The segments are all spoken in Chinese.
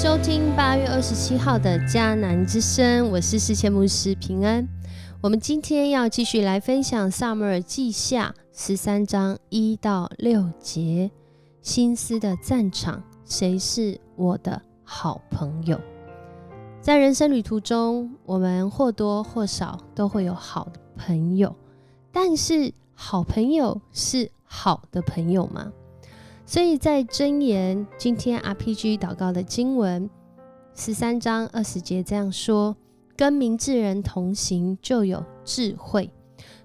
收听8月27号的迦南之声，我是世谦牧师平安。我们今天要继续来分享撒母耳记下13章1到6节，心思的战场，谁是我的好朋友？在人生旅途中，我们或多或少都会有好的朋友，但是好朋友是好的朋友吗？所以在箴言今天 RPG 祷告的经文13章20节这样说：跟明智人同行就有智慧，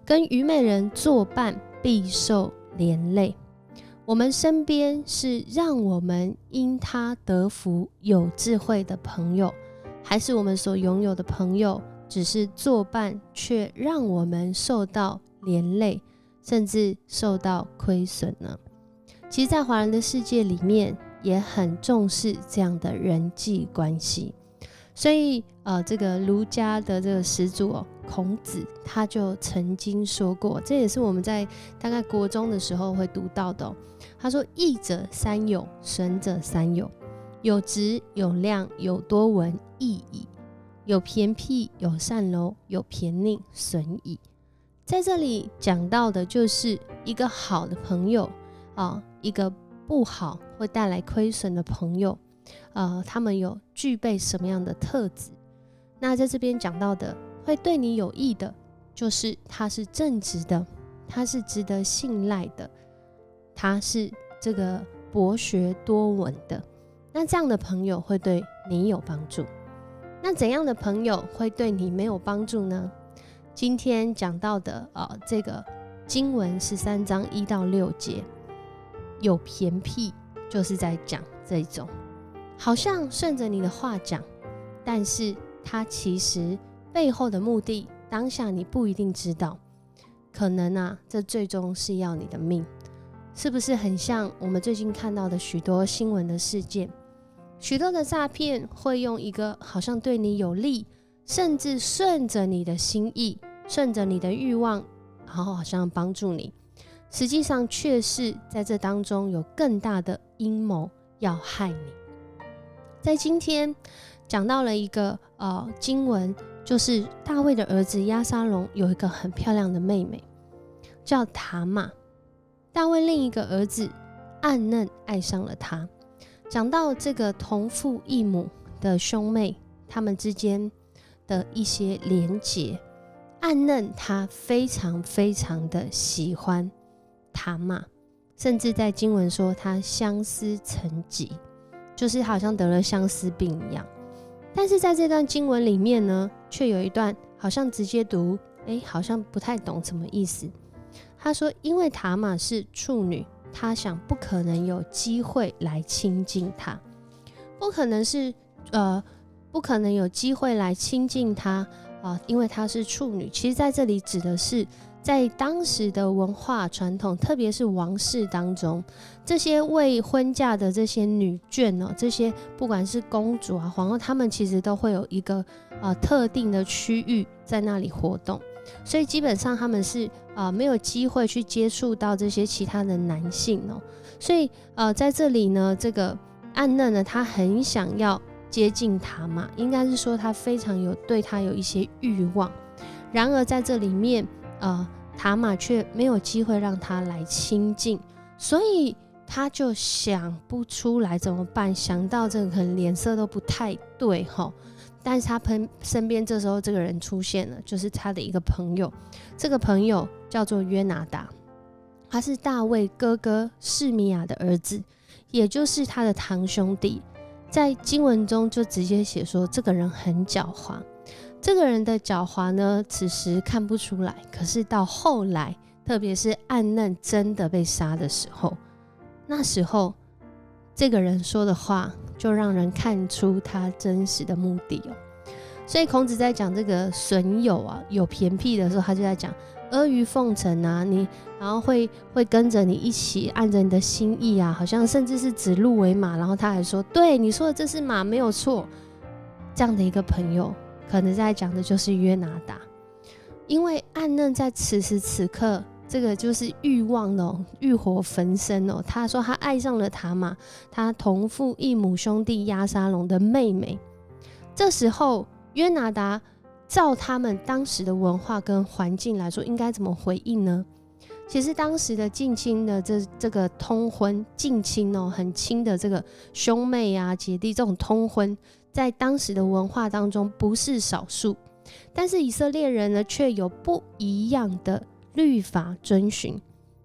跟愚昧人作伴必受连累。我们身边是让我们因他得福有智慧的朋友，还是我们所拥有的朋友只是作伴却让我们受到连累，甚至受到亏损呢？其实在华人的世界里面也很重视这样的人际关系，所以这个儒家的这个始祖孔子他就曾经说过，这也是我们在大概国中的时候会读到的他说义者三友，损者三友，有直有量有多闻义矣，有偏僻有善柔有偏佞损矣。在这里讲到的就是一个好的朋友一个不好会带来亏损的朋友他们有具备什么样的特质？那在这边讲到的会对你有益的，就是他是正直的，他是值得信赖的，他是这个博学多闻的，那这样的朋友会对你有帮助。那怎样的朋友会对你没有帮助呢？今天讲到的这个经文13章1到6节，有偏僻就是在讲这种好像顺着你的话讲，但是他其实背后的目的当下你不一定知道，可能这最终是要你的命。是不是很像我们最近看到的许多新闻的事件？许多的诈骗会用一个好像对你有利，甚至顺着你的心意，顺着你的欲望，然后好像帮助你，实际上却是在这当中有更大的阴谋要害你。在今天讲到了一个经文，就是大卫的儿子押沙龙有一个很漂亮的妹妹叫塔玛，大卫另一个儿子暗嫩爱上了她。讲到这个同父异母的兄妹，他们之间的一些连结，暗嫩他非常非常的喜欢塔玛，甚至在经文说他相思成疾，就是好像得了相思病一样。但是在这段经文里面呢，却有一段好像直接读好像不太懂什么意思。他说因为塔玛是处女，他想不可能有机会来亲近他，不可能有机会来亲近他因为她是处女。其实在这里指的是在当时的文化传统，特别是王室当中，这些未婚嫁的这些女眷这些不管是公主皇后，她们其实都会有一个特定的区域在那里活动，所以基本上他们是没有机会去接触到这些其他的男性所以在这里呢，这个暗嫩呢，她很想要接近塔玛，应该是说她非常对她有一些欲望。然而在这里面塔玛却没有机会让她来亲近，所以她就想不出来怎么办，想到这个可能脸色都不太对但是她身边这时候这个人出现了，就是她的一个朋友，这个朋友叫做约拿达，他是大卫哥哥示米亚的儿子，也就是他的堂兄弟。在经文中就直接写说这个人很狡猾，这个人的狡猾呢，此时看不出来，可是到后来，特别是暗嫩真的被杀的时候，那时候这个人说的话就让人看出他真实的目的所以孔子在讲这个损友有偏僻的时候，他就在讲阿谀奉承你然后会跟着你一起按着你的心意好像甚至是指鹿为马，然后他还说对你说的这是马没有错。这样的一个朋友可能在讲的就是约拿达，因为暗嫩在此时此刻这个就是欲望哦，欲火焚身哦。他说他爱上了塔玛，他同父异母兄弟押沙龙的妹妹。这时候约拿达照他们当时的文化跟环境来说，应该怎么回应呢？其实当时的近亲的这个通婚，近亲哦，很亲的这个兄妹啊、姐弟这种通婚，在当时的文化当中不是少数。但是以色列人呢，却有不一样的律法遵循，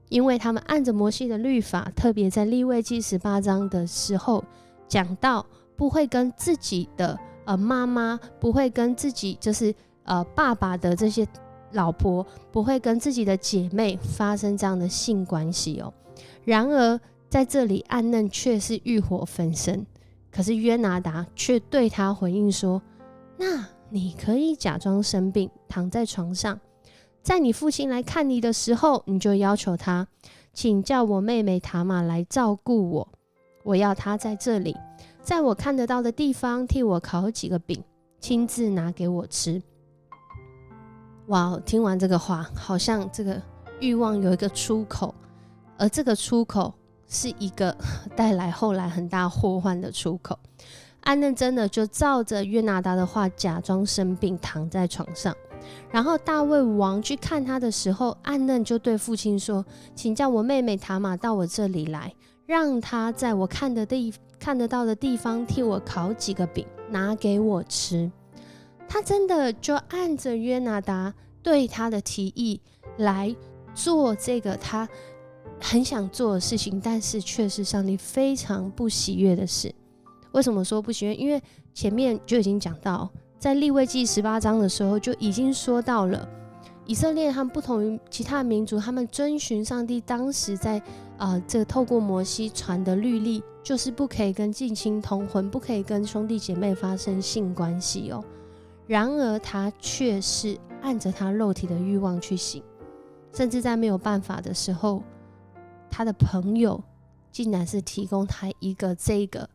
因为他们按着摩西的律法，特别在利未记18章的时候讲到，不会跟自己的妈妈，不会跟自己就是爸爸的这些老婆，不会跟自己的姐妹发生这样的性关系哦。然而在这里暗嫩却是欲火焚身，可是约拿达却对他回应说，那你可以假装生病躺在床上，在你父亲来看你的时候，你就要求他，请叫我妹妹塔玛来照顾我，我要她在这里，在我看得到的地方替我烤几个饼，亲自拿给我吃。哇，听完这个话，好像这个欲望有一个出口，而这个出口是一个带来后来很大祸患的出口。暗嫩真的就照着约拿达的话，假装生病躺在床上。然后大卫王去看他的时候，暗嫩就对父亲说，请叫我妹妹塔玛到我这里来，让她在我看得到的地方替我烤几个饼，拿给我吃。他真的就按着约拿达对他的提议来做这个他很想做的事情，但是却是上帝非常不喜悦的事。为什么说不喜悦？因为前面就已经讲到，在利未记18章的时候就已经说到了，以色列他们不同于其他民族，他们遵循上帝当时在这个透过摩西传的律例，就是不可以跟近亲通婚，不可以跟兄弟姐妹发生性关系哦。然而他却是按着他肉体的欲望去行，甚至在没有办法的时候，他的朋友竟然是提供他一个这个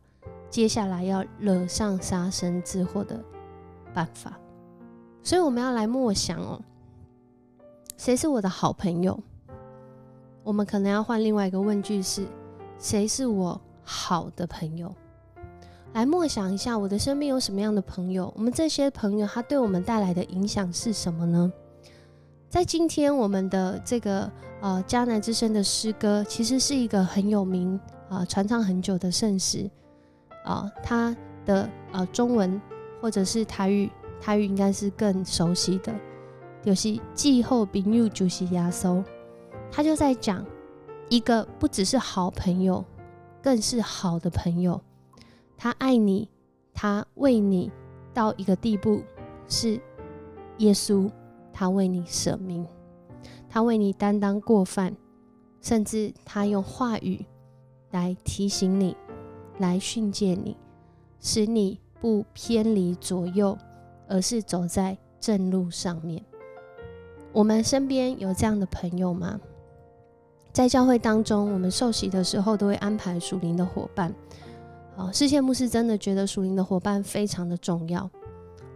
接下来要惹上杀身之祸的办法。所以我们要来默想哦，谁是我的好朋友？我们可能要换另外一个问句是，谁是我好的朋友？来默想一下，我的身边有什么样的朋友？我们这些朋友他对我们带来的影响是什么呢？在今天我们的这个迦南之声的诗歌，其实是一个很有名传唱很久的圣诗它的中文或者是台语应该是更熟悉的，就是季后朋友就是耶稣。他就在讲一个不只是好朋友，更是好的朋友。他爱你，他为你到一个地步，是耶稣，他为你舍命，他为你担当过犯，甚至他用话语来提醒你，来训诫你，使你不偏离左右，而是走在正路上面。我们身边有这样的朋友吗？在教会当中，我们受洗的时候都会安排属灵的伙伴。世界牧师真的觉得属灵的伙伴非常的重要，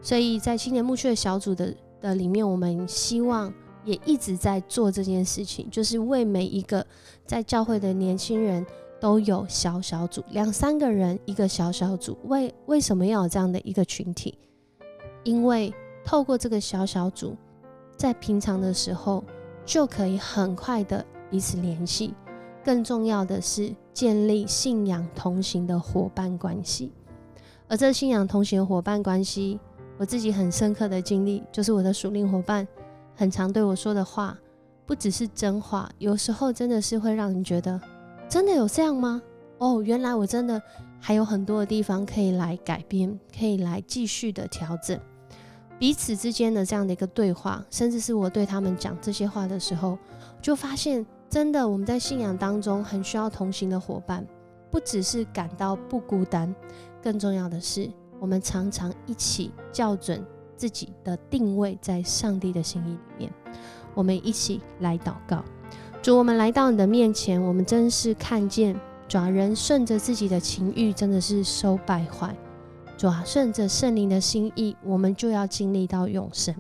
所以在青年牧区的小组的里面，我们希望也一直在做这件事情，就是为每一个在教会的年轻人都有小小组，2-3个人一个小小组。为什么要有这样的一个群体？因为透过这个小小组，在平常的时候就可以很快的彼此联系，更重要的是建立信仰同行的伙伴关系。而这信仰同行的伙伴关系，我自己很深刻的经历，就是我的属灵伙伴很常对我说的话，不只是真话，有时候真的是会让人觉得，真的有这样吗？原来我真的还有很多的地方可以来改变，可以来继续的调整。彼此之间的这样的一个对话，甚至是我对他们讲这些话的时候，就发现真的我们在信仰当中很需要同行的伙伴，不只是感到不孤单，更重要的是我们常常一起校准自己的定位在上帝的心意里面。我们一起来祷告。主，我们来到你的面前，我们真是看见主啊，人顺着自己的情欲真的是收败坏。主啊，顺着圣灵的心意，我们就要经历到永生。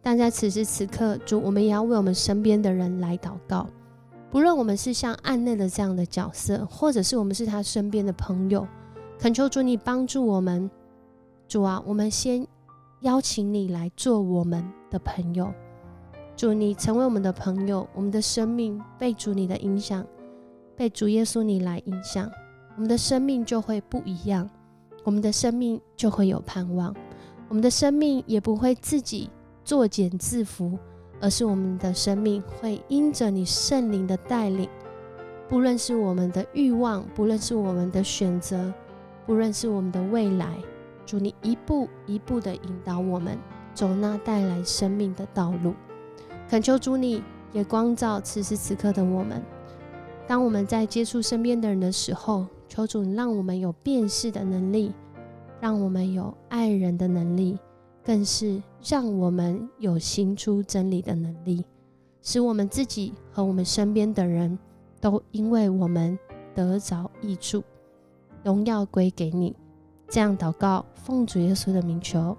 但在此时此刻，主，我们也要为我们身边的人来祷告。不论我们是像暗内的这样的角色，或者是我们是他身边的朋友，恳求主你帮助我们。主啊，我们先邀请你来做我们的朋友。主，你成为我们的朋友，我们的生命被主你的影响，被主耶稣你来影响，我们的生命就会不一样，我们的生命就会有盼望，我们的生命也不会自己作茧自缚，而是我们的生命会因着你圣灵的带领，不论是我们的欲望，不论是我们的选择，不论是我们的未来，主你一步一步的引导我们走那带来生命的道路。恳求主你也光照此时此刻的我们，当我们在接触身边的人的时候，求主你让我们有辨识的能力，让我们有爱人的能力，更是让我们有行出真理的能力，使我们自己和我们身边的人都因为我们得着益处，荣耀归给你。这样祷告，奉主耶稣的名求，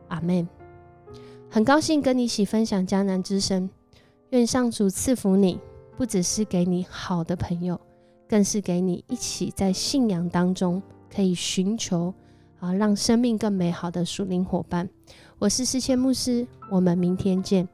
阿们。很高兴跟你一起分享迦南之声，愿上主赐福你，不只是给你好的朋友，更是给你一起在信仰当中可以寻求让生命更美好的属灵伙伴。我是诗谦牧师，我们明天见。